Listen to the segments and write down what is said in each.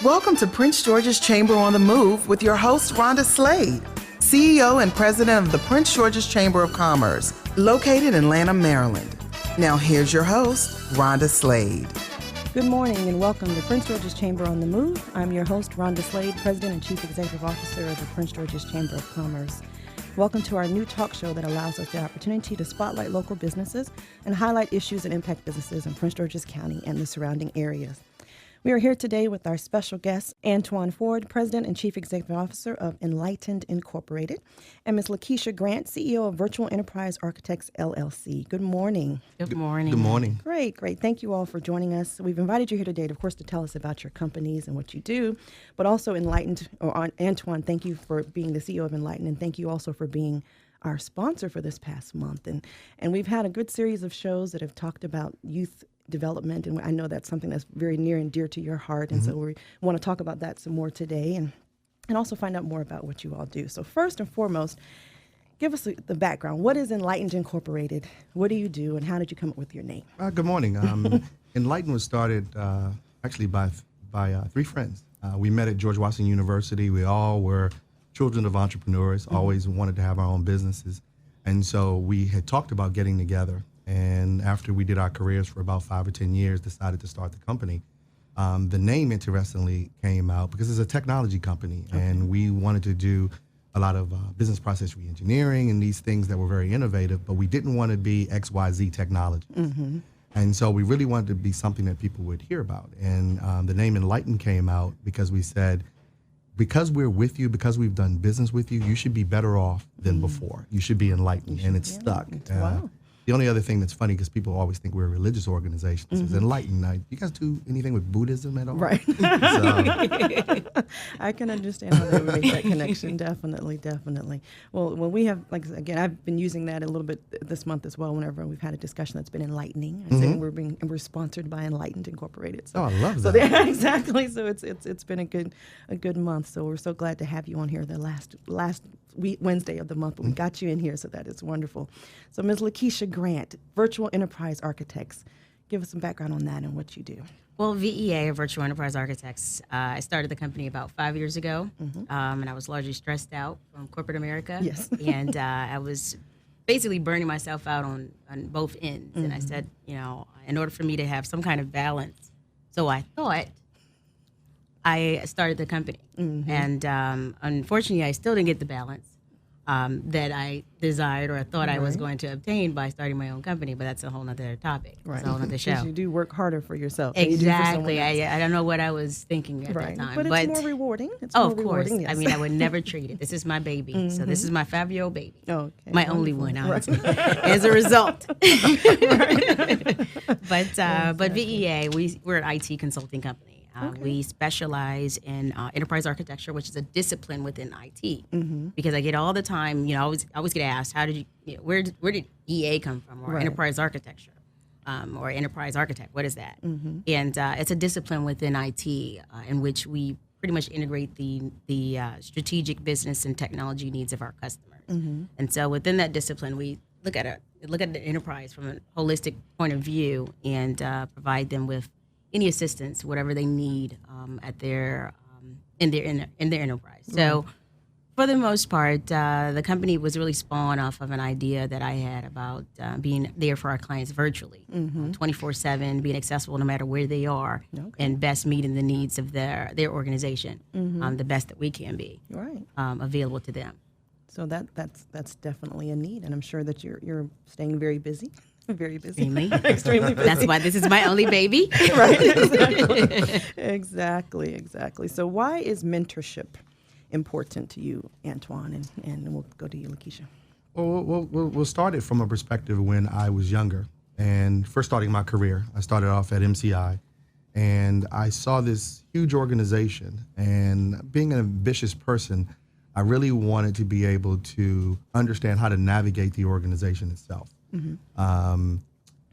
Welcome to Prince George's Chamber on the Move with your host, Rhonda Slade, CEO and President of the Prince George's Chamber of Commerce, located in Lanham, Maryland. Now here's your host, Rhonda Slade. Good morning and welcome to Prince George's Chamber on the Move. I'm your host, Rhonda Slade, President and Chief Executive Officer of the Prince George's Chamber of Commerce. Welcome to our new talk show that allows us the opportunity to spotlight local businesses and highlight issues that impact businesses in Prince George's County and the surrounding areas. We are here today with our special guest, Antwanye Ford, President and Chief Executive Officer of Enlightened, Incorporated, and Ms. Lakeshia Grant, CEO of Virtual Enterprise Architects, LLC. Good morning. Good morning. Good morning. Great. Thank you all for joining us. We've invited you here today, of course, to tell us about your companies and what you do, but also Antwanye, thank you for being the CEO of Enlightened, and thank you also for being our sponsor for this past month. And we've had a good series of shows that have talked about youth development, and I know that's something that's very near and dear to your heart, and so we want to talk about that some more today and also find out more about what you all do. So first and foremost, give us the background. What is Enlightened Incorporated? What do you do, and how did you come up with your name? Good morning. Enlightened was started actually by three friends. We met at George Washington University. We all were children of entrepreneurs, always wanted to have our own businesses, and so we had talked about getting together. And after we did our careers for about 5 or 10 years, decided to start the company. The name, interestingly, came out because it's a technology company, and we wanted to do a lot of business process re-engineering and these things that were very innovative, but we didn't want to be XYZ technologies. And so we really wanted to be something that people would hear about. And the name Enlightened came out because we said, because we're with you, because we've done business with you, you should be better off than before. You should be enlightened, and it's stuck. Wow. The only other thing that's funny, because people always think we're a religious organization, is Enlightened. You guys do anything with Buddhism at all? Right. So, I can understand how they would make that connection. Definitely. Well, we have, again, I've been using that a little bit this month as well. Whenever we've had a discussion that's been enlightening, I say we're sponsored by Enlightened Incorporated. So, I love that. So exactly. So it's been a good month. So we're so glad to have you on here the last Wednesday of the month. But we got you in here, so that is wonderful. So Ms. Lakeshia Grant, Virtual Enterprise Architects. Give us some background on that and what you do. Well, VEA, Virtual Enterprise Architects, I started the company about 5 years ago, and I was largely stressed out from corporate America. Yes. And I was basically burning myself out on both ends. And I said, in order for me to have some kind of balance, so I thought, I started the company. And unfortunately, I still didn't get the balance that I desired or I thought I was going to obtain by starting my own company, but that's a whole other topic. Right. It's a whole other show. Because you do work harder for yourself. than you do for Exactly. someone else. I don't know what I was thinking at that time. But it's more rewarding. It's of more course. rewarding, yes. I mean, I would never trade it. This is my baby. So this is my 5-year-old baby. Okay, my only wonderful. one, honestly, as a result. But VEA, we're an IT consulting company. We specialize in enterprise architecture, which is a discipline within IT. Because I get all the time, I always get asked, how did you, where did EA come from, or enterprise architecture, or enterprise architect? What is that? And it's a discipline within IT in which we pretty much integrate the strategic business and technology needs of our customers. And so within that discipline, we look at the enterprise from a holistic point of view and provide them with any assistance, whatever they need in their enterprise. So, for the most part, the company was really spawned off of an idea that I had about being there for our clients virtually, 24/7, being accessible no matter where they are, and best meeting the needs of their organization, the best that we can be, available to them. So that's definitely a need, and I'm sure that you're staying very busy. Very busy. Extremely busy. That's why this is my only baby. Right, exactly. So why is mentorship important to you, Antwanye? And we'll go to you, Lakeshia. Well, we'll start it from a perspective when I was younger and first starting my career. I started off at MCI, and I saw this huge organization. And being an ambitious person, I really wanted to be able to understand how to navigate the organization itself.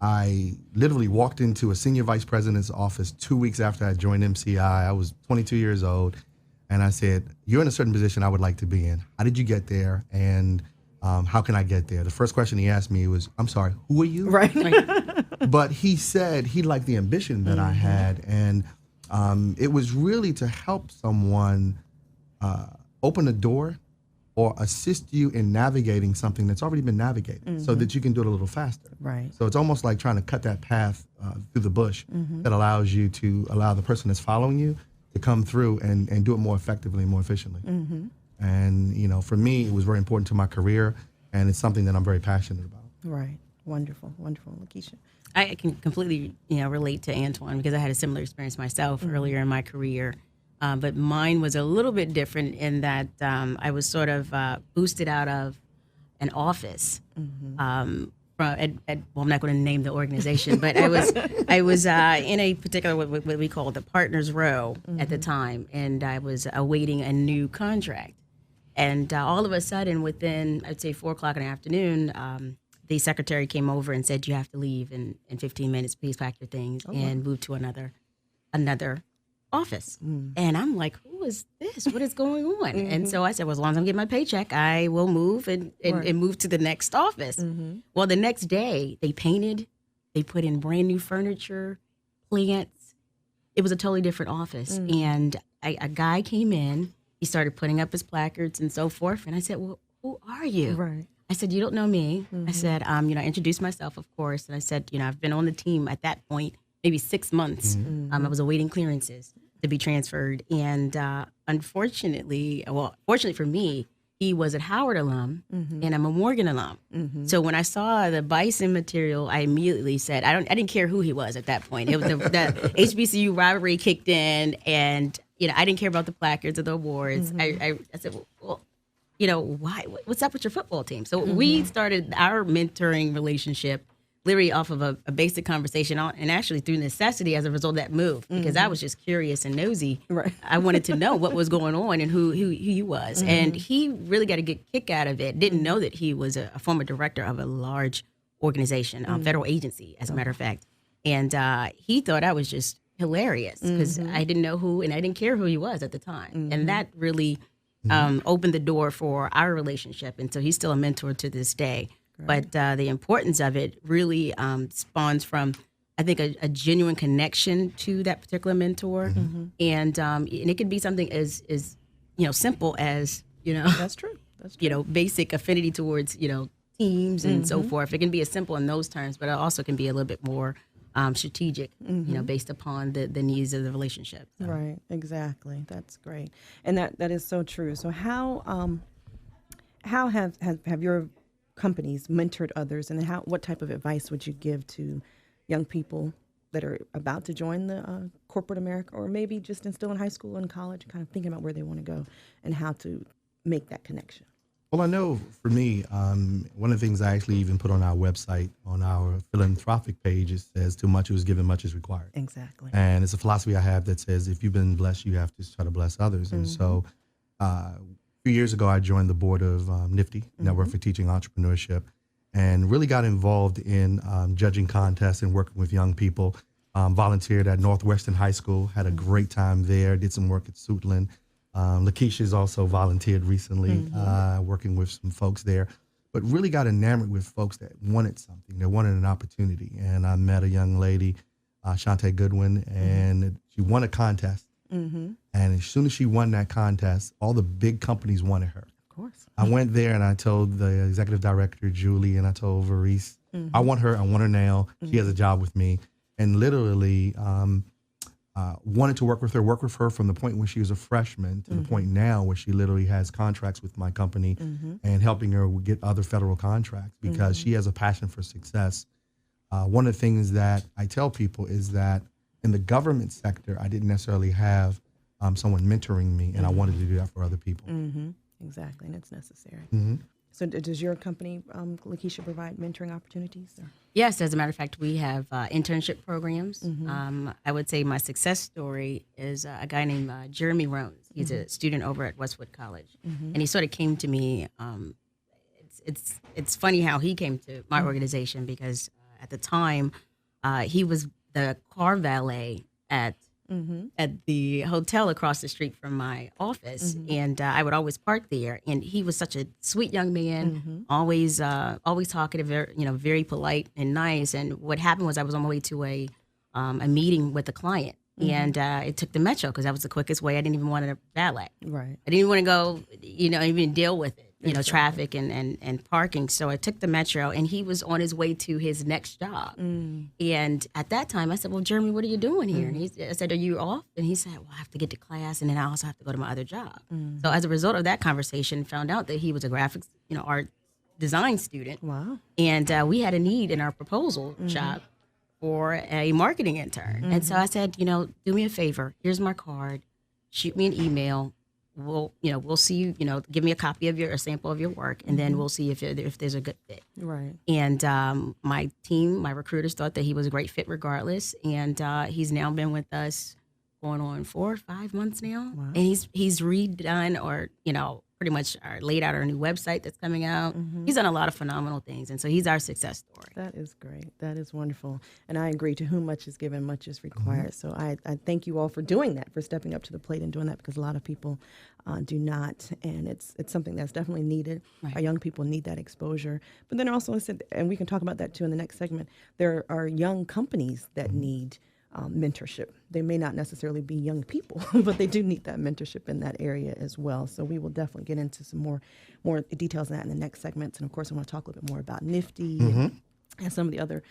I literally walked into a senior vice president's office 2 weeks after I joined MCI. I was 22 years old, and I said, "You're in a certain position I would like to be in. How did you get there, and how can I get there?" The first question he asked me was, "I'm sorry, who are you?" Right. But he said he liked the ambition that I had, and It was really to help someone open a door or assist you in navigating something that's already been navigated so that you can do it a little faster. Right. So it's almost like trying to cut that path through the bush that allows you to allow the person that's following you to come through and do it more effectively and more efficiently. And, you know, for me, it was very important to my career, and it's something that I'm very passionate about. Right. Wonderful. Wonderful. Lakeshia. I can completely, relate to Antwanye because I had a similar experience myself earlier in my career. But mine was a little bit different in that I was sort of boosted out of an office. Well, I'm not going to name the organization, but I was in a particular what we call the partners row at the time, and I was awaiting a new contract. And all of a sudden, within I'd say 4:00 in the afternoon, the secretary came over and said, "You have to leave in 15 minutes. Please pack your things and move to another office." And I'm like, "Who is this? What is going on?" And so I said, "Well, as long as I'm getting my paycheck, I will move and move to the next office." Well, the next day, they painted, they put in brand new furniture, plants. It was a totally different office. And a guy came in. He started putting up his placards and so forth. And I said, "Well, who are you?" Right. I said, "You don't know me." I said, I introduced myself, of course. And I said, I've been on the team at that point, maybe 6 months. I was awaiting clearances to be transferred. And fortunately for me, he was a Howard alum and I'm a Morgan alum. So when I saw the Bison material, I immediately said, I didn't care who he was at that point. It was the HBCU rivalry kicked in, and I didn't care about the placards or the awards. I said, well, why? What's up with your football team? So we started our mentoring relationship literally off of a basic conversation, and actually through necessity as a result of that move, because I was just curious and nosy. Right. I wanted to know what was going on and who he was. And he really got a good kick out of it. Didn't know that he was a former director of a large organization, federal agency, as a matter of fact. And he thought I was just hilarious because I didn't know who, and I didn't care who he was at the time. And that really opened the door for our relationship. And so he's still a mentor to this day. But the importance of it really spawns from, I think, a genuine connection to that particular mentor. And it could be something as simple as, That's true. That's true. Basic affinity towards, teams and so forth. It can be as simple in those terms, but it also can be a little bit more strategic, based upon the needs of the relationship. So. Right, exactly. That's great. And that is so true. So how have your companies mentored others, and what type of advice would you give to young people that are about to join the corporate America, or maybe just still in high school and college, kind of thinking about where they want to go and how to make that connection? Well, I know for me, one of the things I actually even put on our website, on our philanthropic page, it says, "Too much is given, much is required." Exactly. And it's a philosophy I have that says, if you've been blessed, you have to try to bless others. And so a few years ago, I joined the board of NIFTY, Network for Teaching Entrepreneurship, and really got involved in judging contests and working with young people. Volunteered at Northwestern High School, had a great time there, did some work at Suitland. Lakeshia has also volunteered recently, working with some folks there, but really got enamored with folks that wanted something, that wanted an opportunity. And I met a young lady, Shantae Goodwin, and she won a contest. And as soon as she won that contest, all the big companies wanted her. Of course. I went there and I told the executive director, Julie, and I told Varice, I want her now. She has a job with me. And literally wanted to work with her from the point when she was a freshman to the point now where she literally has contracts with my company and helping her get other federal contracts because she has a passion for success. One of the things that I tell people is that in the government sector, I didn't necessarily have someone mentoring me, and I wanted to do that for other people. Exactly, and it's necessary. So does your company, Lakeshia, provide mentoring opportunities? Or? Yes, as a matter of fact, we have internship programs. I would say my success story is a guy named Jeremy Rones. He's a student over at Westwood College, and he sort of came to me. It's funny how he came to my organization because at the time he was the car valet at the hotel across the street from my office, and I would always park there. And he was such a sweet young man, always talkative, very polite and nice. And what happened was I was on my way to a meeting with a client, And it took the metro because that was the quickest way. I didn't even want to valet. Right. I didn't even want to go, even deal with it, traffic and parking. So I took the metro, and he was on his way to his next job. And at that time, I said, well, Jeremy, what are you doing here? And I said, are you off? And he said, well, I have to get to class, and then I also have to go to my other job. So as a result of that conversation, found out that he was a graphics, art design student. Wow. And we had a need in our proposal shop for a marketing intern. And so I said, do me a favor. Here's my card. Shoot me an email. We'll see you, give me a copy of a sample of your work, and then we'll see if there's a good fit. Right. And my team, my recruiters thought that he was a great fit regardless. And he's now been with us going on 4 or 5 months now. Wow. And he's redone or, pretty much laid out our new website that's coming out. He's done a lot of phenomenal things. And so he's our success story. That is great. That is wonderful. And I agree, to whom much is given, much is required. So I thank you all for doing that, for stepping up to the plate and doing that, because a lot of people do not. And it's something that's definitely needed. Right. Our young people need that exposure. But then also, and we can talk about that too in the next segment, there are young companies that need mentorship. They may not necessarily be young people, but they do need that mentorship in that area as well. So we will definitely get into some more details on that in the next segments. And of course, I want to talk a little bit more about Nifty and some of the other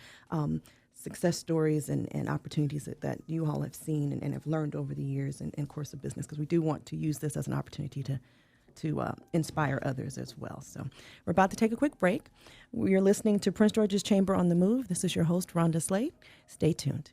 success stories and opportunities that you all have seen and have learned over the years in course of business, because we do want to use this as an opportunity to inspire others as well. So we're about to take a quick break. We're listening to Prince George's Chamber on the Move. This is your host, Rhonda Slade. Stay tuned.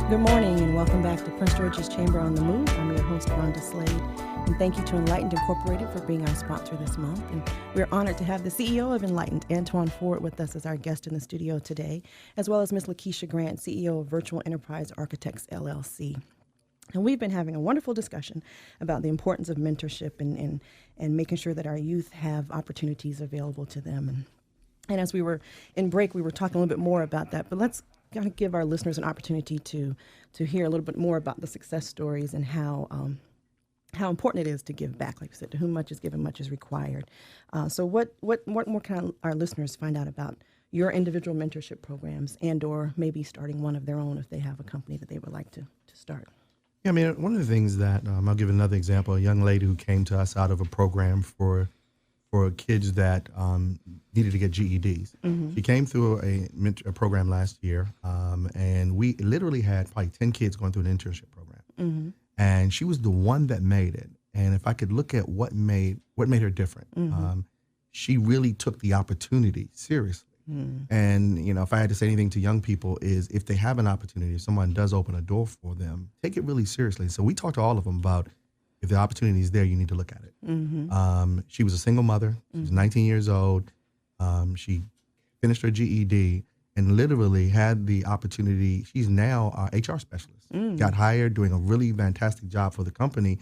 Good morning and welcome back to Prince George's Chamber on the Move. I'm your host, Rhonda Slade, and thank you to Enlightened Incorporated for being our sponsor this month. And we're honored to have the CEO of Enlightened, Antwanye, with us as our guest in the studio today, as well as Ms. Lakeshia Grant, CEO of Virtual Enterprise Architects, LLC. And we've been having a wonderful discussion about the importance of mentorship and making sure that our youth have opportunities available to them. And as we were in break, we were talking a little bit more about that, but let's kind of give our listeners an opportunity to hear a little bit more about the success stories and how important it is to give back. Like you said, to whom much is given, much is required. So what more can our listeners find out about your individual mentorship programs or maybe starting one of their own if they have a company that they would like to start? Yeah, I mean, one of the things that, I'll give another example, a young lady who came to us out of a program for kids that needed to get GEDs. She came through a program last year, and we literally had probably 10 kids going through an internship program. And she was the one that made it. And if I could look at what made her different, she really took the opportunity seriously. And, if I had to say anything to young people is if they have an opportunity, if someone does open a door for them, take it really seriously. So we talked to all of them about if the opportunity is there, you need to look at it. She was a single mother. She was 19 years old. She finished her GED and literally had the opportunity. She's now our HR specialist. Got hired, doing a really fantastic job for the company,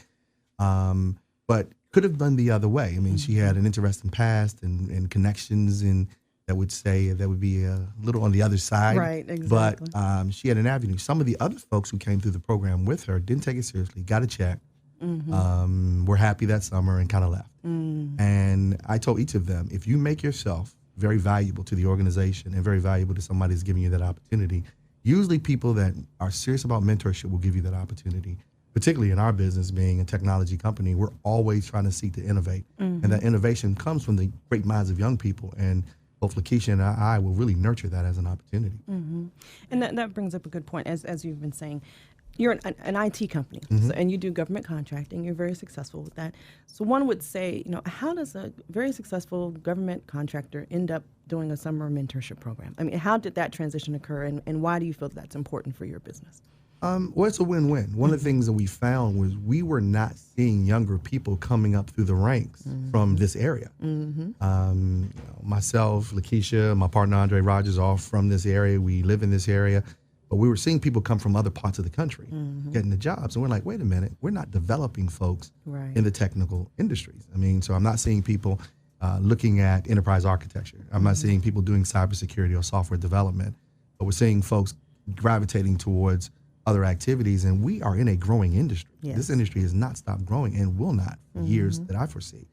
but could have done the other way. I mean, she had an interesting past and connections, and that would be a little on the other side. Right, exactly. But she had an avenue. Some of the other folks who came through the program with her didn't take it seriously, got a check, were happy that summer and kind of left. And I told each of them, if you make yourself very valuable to the organization and very valuable to somebody who's giving you that opportunity, usually people that are serious about mentorship will give you that opportunity. Particularly in our business, being a technology company, we're always trying to seek to innovate. And that innovation comes from the great minds of young people. And both Lakeshia and I will really nurture that as an opportunity. And that brings up a good point. As you've been saying, you're an IT company, and you do government contracting. You're very successful with that. So one would say, how does a very successful government contractor end up doing a summer mentorship program? I mean, how did that transition occur, and why do you feel that's important for your business? Well, it's a win-win. One of the things that we found was we were not seeing younger people coming up through the ranks from this area. Myself, Lakeshia, my partner Andre Rogers, all from this area. We live in this area. But we were seeing people come from other parts of the country getting the jobs. And we're like, wait a minute, we're not developing folks in the technical industries. I mean, so I'm not seeing people. looking at enterprise architecture. I'm not seeing people doing cybersecurity or software development, but we're seeing folks gravitating towards other activities, and we are in a growing industry. Yes. This industry has not stopped growing and will not for years that I foresee,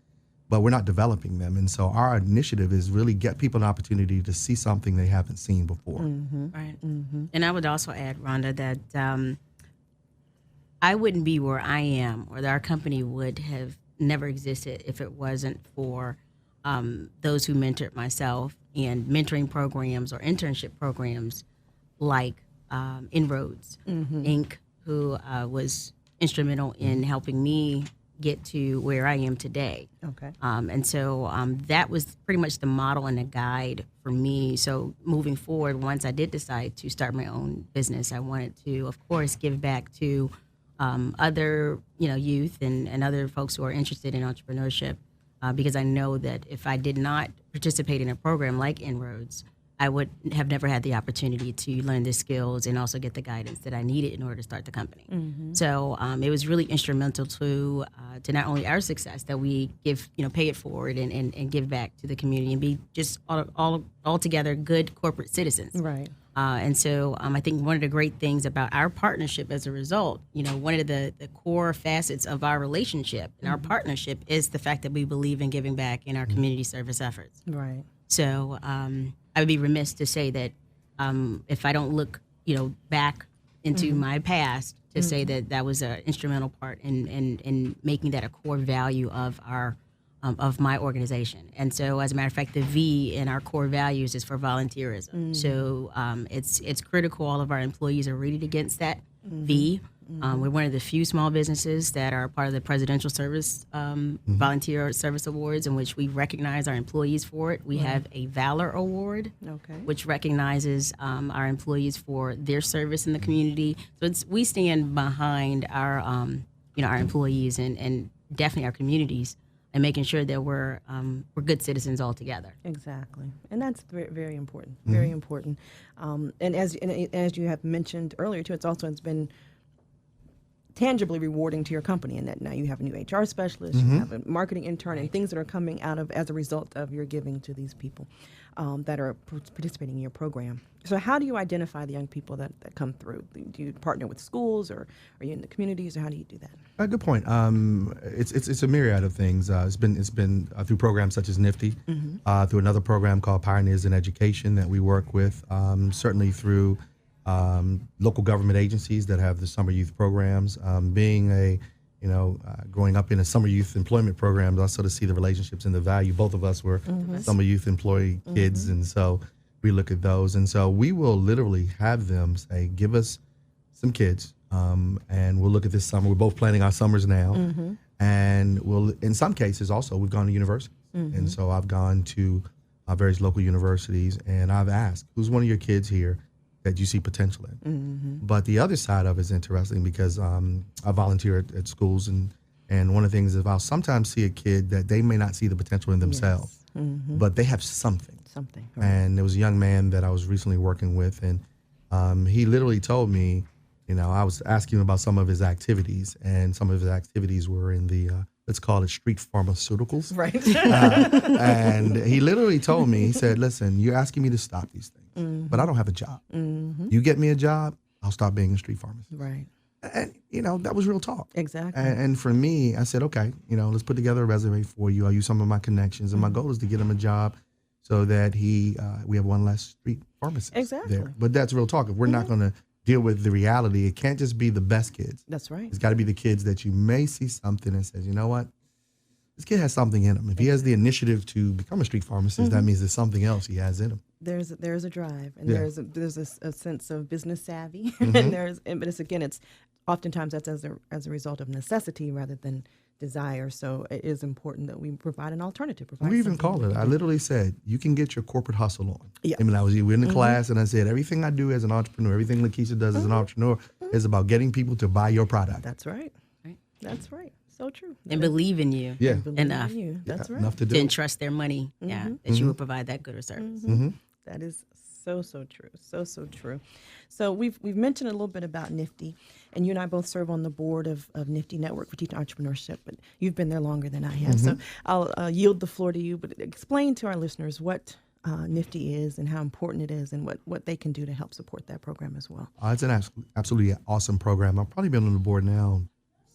but we're not developing them. And so our initiative is really get people an opportunity to see something they haven't seen before. Right. And I would also add, Rhonda, that I wouldn't be where I am, or that our company would have never existed if it wasn't for those who mentored myself and mentoring programs or internship programs like Inroads, Inc., who was instrumental in helping me get to where I am today. Okay. And so that was pretty much the model and the guide for me. So moving forward, once I did decide to start my own business, I wanted to, of course, give back to other, youth and other folks who are interested in entrepreneurship, because I know that if I did not participate in a program like Inroads, I would have never had the opportunity to learn the skills and also get the guidance that I needed in order to start the company. So it was really instrumental to not only our success, that we give, pay it forward and give back to the community and be just all together good corporate citizens. Right. And so I think one of the great things about our partnership as a result, one of the core facets of our relationship and our partnership is the fact that we believe in giving back in our community service efforts. Right. So I would be remiss to say that if I don't look, back into my past to say that that was an instrumental part in making that a core value of our of my organization. And so, as a matter of fact, the V in our core values is for volunteerism. So it's critical all of our employees are rated against that V. We're one of the few small businesses that are part of the Presidential Service Volunteer Service Awards, in which we recognize our employees for it. We have a Valor Award, which recognizes our employees for their service in the community. So we stand behind our our employees and definitely our communities, and making sure that we're good citizens all together. Exactly, and that's very, very important. Very important. And as you have mentioned earlier too, it's been tangibly rewarding to your company, in that now you have a new HR specialist, you have a marketing intern, and things that are coming out of as a result of your giving to these people that are participating in your program. So how do you identify the young people that come through? Do you partner with schools, or are you in the communities, or how do you do that? Good point. It's a myriad of things. It's been through programs such as NIFTY, through another program called Pioneers in Education that we work with, certainly through local government agencies that have the summer youth programs. Growing up in a summer youth employment program, I sort of see the relationships and the value. Both of us were summer youth employee kids, and so we look at those. And so we will literally have them say, give us some kids, and we'll look at this summer. We're both planning our summers now. And we'll, in some cases also, we've gone to universities. And so I've gone to various local universities, and I've asked, who's one of your kids here that you see potential in? But the other side of it is interesting, because I volunteer at schools, and one of the things is I'll sometimes see a kid that they may not see the potential in themselves, but they have something. Right. And there was a young man that I was recently working with, and he literally told me, I was asking him about some of his activities, and some of his activities were in the, let's call it street pharmaceuticals. Right. And he literally told me, he said, listen, you're asking me to stop these things, but I don't have a job. You get me a job, I'll stop being a street pharmacist. Right. And, that was real talk. Exactly. And for me, I said, okay, let's put together a resume for you. I'll use some of my connections. And my goal is to get him a job so that we have one less street pharmacist there. But that's real talk. If we're not going to deal with the reality, it can't just be the best kids. That's right. It's got to be the kids that you may see something and says, you know what? This kid has something in him. If he has the initiative to become a street pharmacist, that means there's something else he has in him. There's a drive, and there's a sense of business savvy, but it's oftentimes that's as a result of necessity rather than desire. So it is important that we provide an alternative. We even call it. I literally said, you can get your corporate hustle on. Yeah. I mean, we're in the class, and I said, everything I do as an entrepreneur, everything Lakeshia does as an entrepreneur is about getting people to buy your product. That's right. That's right. So true. And believe in you enough. That's right. Enough to do. To entrust their money, that you will provide that good or service. That is So true. So true. So we've mentioned a little bit about Nifty, and you and I both serve on the board of Nifty Network for Teaching Entrepreneurship, but you've been there longer than I have. So I'll yield the floor to you, but explain to our listeners what Nifty is and how important it is and what they can do to help support that program as well. It's an absolutely awesome program. I've probably been on the board now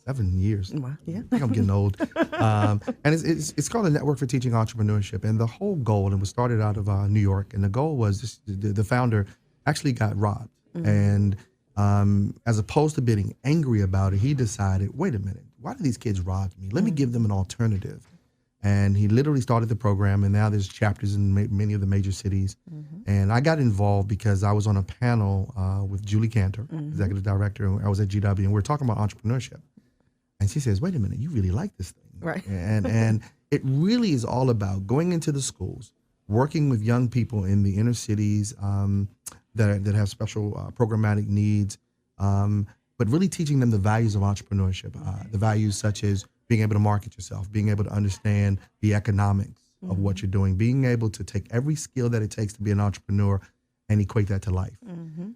7 years. Wow, yeah. I think I'm getting old. And it's called the Network for Teaching Entrepreneurship. And the whole goal, and it was started out of New York, and the goal was the founder actually got robbed. And as opposed to being angry about it, he decided, wait a minute, why do these kids rob me? Let me give them an alternative. And he literally started the program, and now there's chapters in many of the major cities. And I got involved because I was on a panel with Julie Cantor, executive director, and I was at GW, and we were talking about entrepreneurship. And she says, wait a minute, you really like this thing. Right. And it really is all about going into the schools, working with young people in the inner cities that have special programmatic needs, but really teaching them the values of entrepreneurship, the values such as being able to market yourself, being able to understand the economics of what you're doing, being able to take every skill that it takes to be an entrepreneur and equate that to life.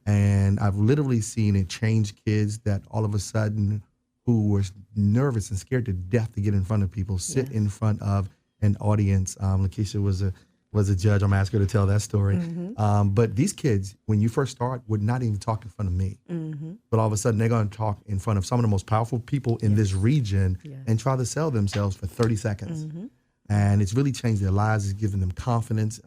And I've literally seen it change kids that all of a sudden who were nervous and scared to death to get in front of people, sit in front of an audience. Lakeshia was a judge. I'm asking her to tell that story. But these kids, when you first start, would not even talk in front of me. But all of a sudden, they're going to talk in front of some of the most powerful people in this region and try to sell themselves for 30 seconds. And it's really changed their lives. It's given them confidence.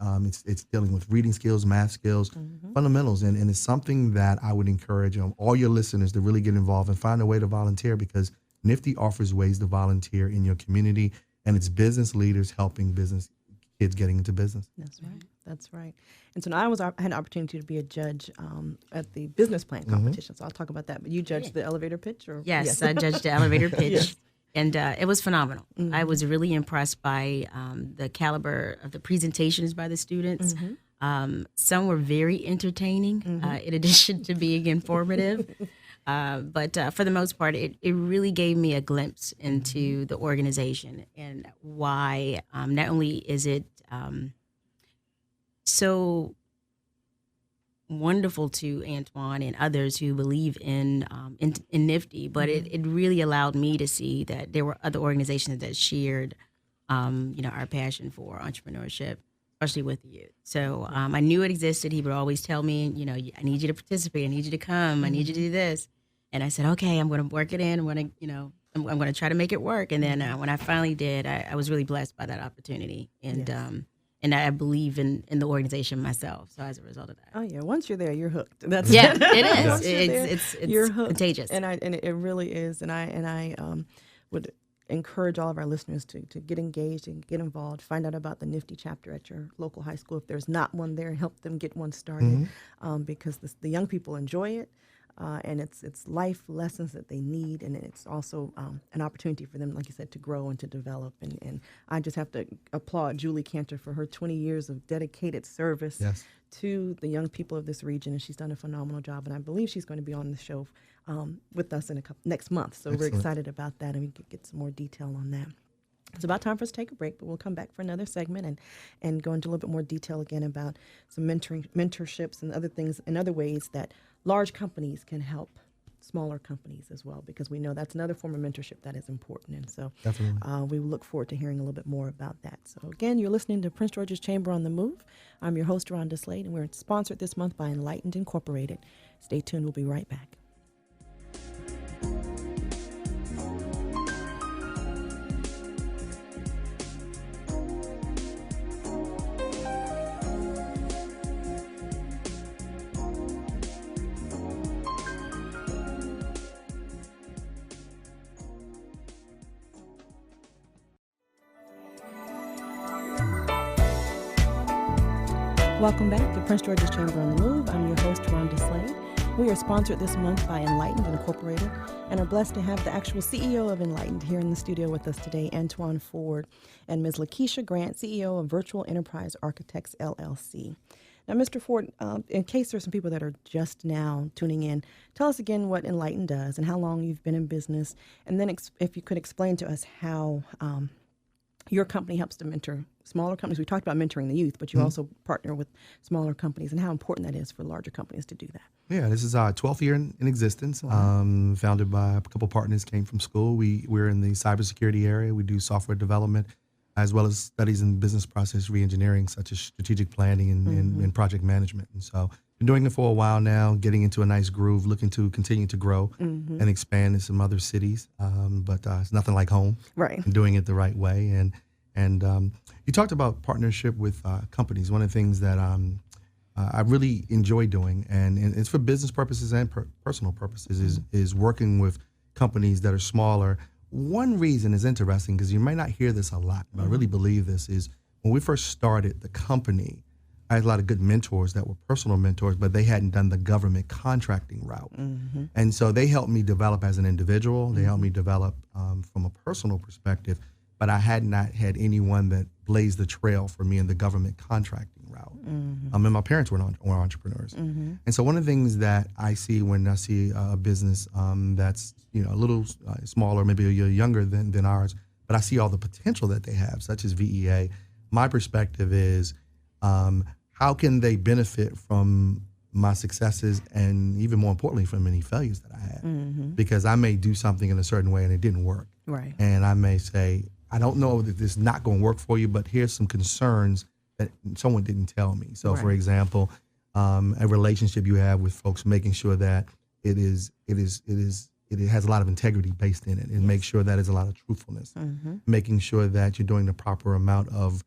It's dealing with reading skills, math skills, fundamentals. And it's something that I would encourage all your listeners to really get involved and find a way to volunteer, because Nifty offers ways to volunteer in your community, and it's business leaders helping business kids getting into business. That's right. That's right. And so now I had an opportunity to be a judge at the business plan competition. So I'll talk about that. But you judged the elevator pitch? Or? Yes, I judged the elevator pitch. And it was phenomenal. I was really impressed by the caliber of the presentations by the students. Some were very entertaining, in addition to being informative. But for the most part, it really gave me a glimpse into the organization and why not only is it so wonderful to Antwanye and others who believe in Nifty, but it really allowed me to see that there were other organizations that shared, our passion for entrepreneurship, especially with the youth. So I knew it existed. He would always tell me, I need you to participate. I need you to come. I need you to do this. And I said, okay, I'm going to work it in. I'm going to, I'm going to try to make it work. And then when I finally did, I was really blessed by that opportunity. And I believe in the organization myself. So as a result of that. Oh yeah, once you're there, you're hooked. It is. It's you're hooked. contagious. And it really is. And I would encourage all of our listeners to get engaged and get involved. Find out about the Nifty chapter at your local high school if there's not one there. Help them get one started, because the young people enjoy it. And it's life lessons that they need, and it's also an opportunity for them, like you said, to grow and to develop. And I just have to applaud Julie Cantor for her 20 years of dedicated service to the young people of this region, and she's done a phenomenal job. And I believe she's going to be on the show with us in next month. So we're excited about that, and we can get some more detail on that. It's about time for us to take a break, but we'll come back for another segment and go into a little bit more detail again about some mentorships and other things and other ways that large companies can help smaller companies as well, because we know that's another form of mentorship that is important. And so we look forward to hearing a little bit more about that. So again, you're listening to Prince George's Chamber on the Move. I'm your host, Rhonda Slade, and we're sponsored this month by Enlightened Incorporated. Stay tuned. We'll be right back. Welcome back to Prince George's Chamber on the Move. I'm your host, Rhonda Slade. We are sponsored this month by Enlightened Incorporated and are blessed to have the actual CEO of Enlightened here in the studio with us today, Antwanye Ford, and Ms. Lakeshia Grant, CEO of Virtual Enterprise Architects, LLC. Now, Mr. Ford, in case there's some people that are just now tuning in, tell us again what Enlightened does and how long you've been in business, and then if you could explain to us how your company helps to mentor smaller companies. We talked about mentoring the youth, but you also partner with smaller companies, and how important that is for larger companies to do that. Yeah, this is our 12th year in existence. Founded by a couple partners, came from school. We're in the cybersecurity area. We do software development, as well as studies in business process reengineering, such as strategic planning and project management. And so, been doing it for a while now, getting into a nice groove, looking to continue to grow and expand in some other cities. But it's nothing like home. Right. And doing it the right way. And you talked about partnership with companies. One of the things that I really enjoy doing, and it's for business purposes and personal purposes, is working with companies that are smaller. One reason is interesting, because you might not hear this a lot, but I really believe this, is when we first started the company, I had a lot of good mentors that were personal mentors, but they hadn't done the government contracting route. And so they helped me develop as an individual. They helped me develop from a personal perspective, but I had not had anyone that blazed the trail for me in the government contracting route. And my parents were entrepreneurs. And so one of the things that I see when I see a business that's a little smaller, maybe a year younger than ours, but I see all the potential that they have, such as VEA, my perspective is, how can they benefit from my successes, and even more importantly, from any failures that I had? Because I may do something in a certain way and it didn't work. Right. And I may say, I don't know that this is not going to work for you, but here's some concerns that someone didn't tell me. So, for example, a relationship you have with folks, making sure that it has a lot of integrity based in it, and make sure that there's a lot of truthfulness, making sure that you're doing the proper amount of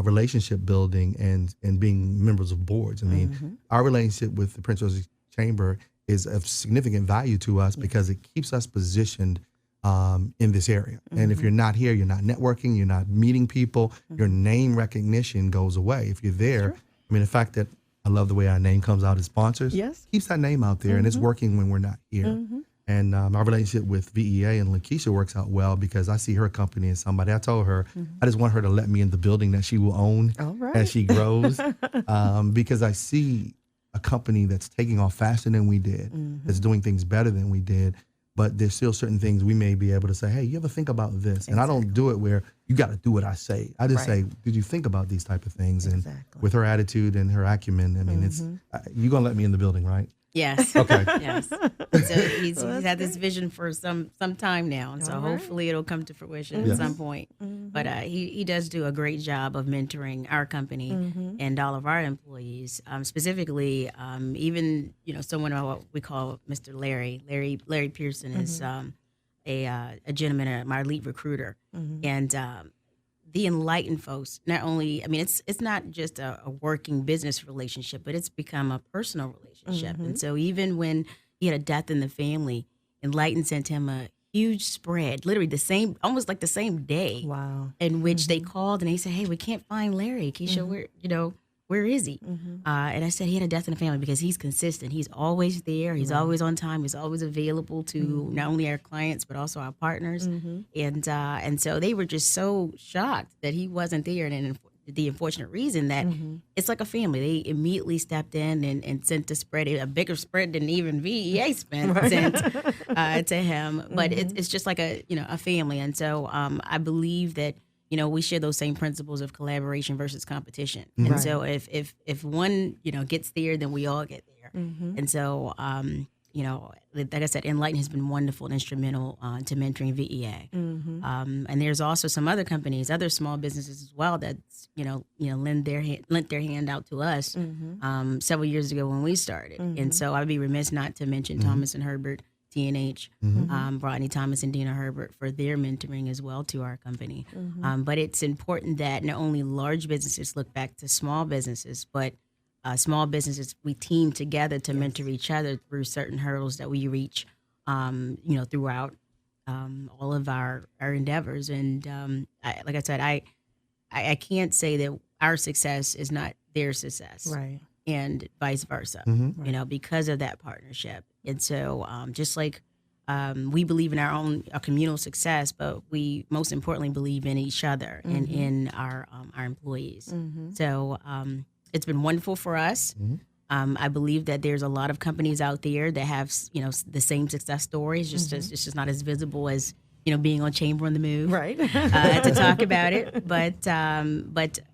relationship building and being members of boards. I mean, our relationship with the Prince George's Chamber is of significant value to us because it keeps us positioned in this area. And if you're not here, you're not networking, you're not meeting people, your name recognition goes away. If you're there, I mean, the fact that I love the way our name comes out as sponsors, keeps that name out there, and it's working when we're not here. And our relationship with VEA and Lakeshia works out well because I see her company as somebody. I told her, I just want her to let me in the building that she will own as she grows, because I see a company that's taking off faster than we did, that's doing things better than we did, but there's still certain things we may be able to say, hey, you ever think about this? And I don't do it where you got to do what I say. I just say, did you think about these type of things? And with her attitude and her acumen, I mean, it's you're going to let me in the building, right? Yes. Okay. Yes. So he's had this vision for some time now, and so hopefully it'll come to fruition at some point. But he does do a great job of mentoring our company and all of our employees. Specifically, even someone what we call Mr. Larry Pearson is a gentleman, my lead recruiter, and the Enlightened folks, not only, I mean, it's not just a working business relationship, but it's become a personal relationship. And so even when he had a death in the family, Enlightened sent him a huge spread, literally almost like the same day. Wow. In which they called and they said, hey, we can't find Larry. Keisha, where is he? And I said, he had a death in the family, because he's consistent. He's always there. He's always on time. He's always available to not only our clients, but also our partners. And so they were just so shocked that he wasn't there. And the unfortunate reason that it's like a family. They immediately stepped in and sent the spread, a bigger spread than even VEA sent to him. But it's just like a family. And so I believe that we share those same principles of collaboration versus competition. And so if one, gets there, then we all get there. And so, like I said, Enlightened has been wonderful and instrumental to mentoring VEA. And there's also some other companies, other small businesses as well that, lent their hand out to us several years ago when we started. And so I'd be remiss not to mention Thomas and Herbert, T&H, Rodney Thomas and Dina Herbert, for their mentoring as well to our company. But it's important that not only large businesses look back to small businesses, but small businesses, we team together to mentor each other through certain hurdles that we reach, throughout all of our endeavors. And like I said, I can't say that our success is not their success. Right. And vice versa, because of that partnership. And so just like we believe in our communal success, but we most importantly believe in each other and in our employees. So it's been wonderful for us. I believe that there's a lot of companies out there that have the same success stories. It's just not as visible as being on Chamber on the Move, Right. to talk about it. But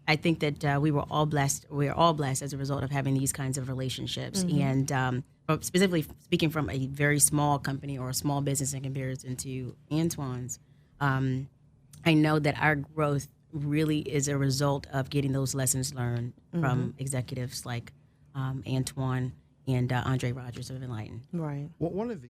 I think that we were all blessed. We are all blessed as a result of having these kinds of relationships. And specifically speaking from a very small company or a small business in comparison to Antwanye's, I know that our growth really is a result of getting those lessons learned from executives like Antwanye and Andre Rogers of Enlightened. Right. Well, one of the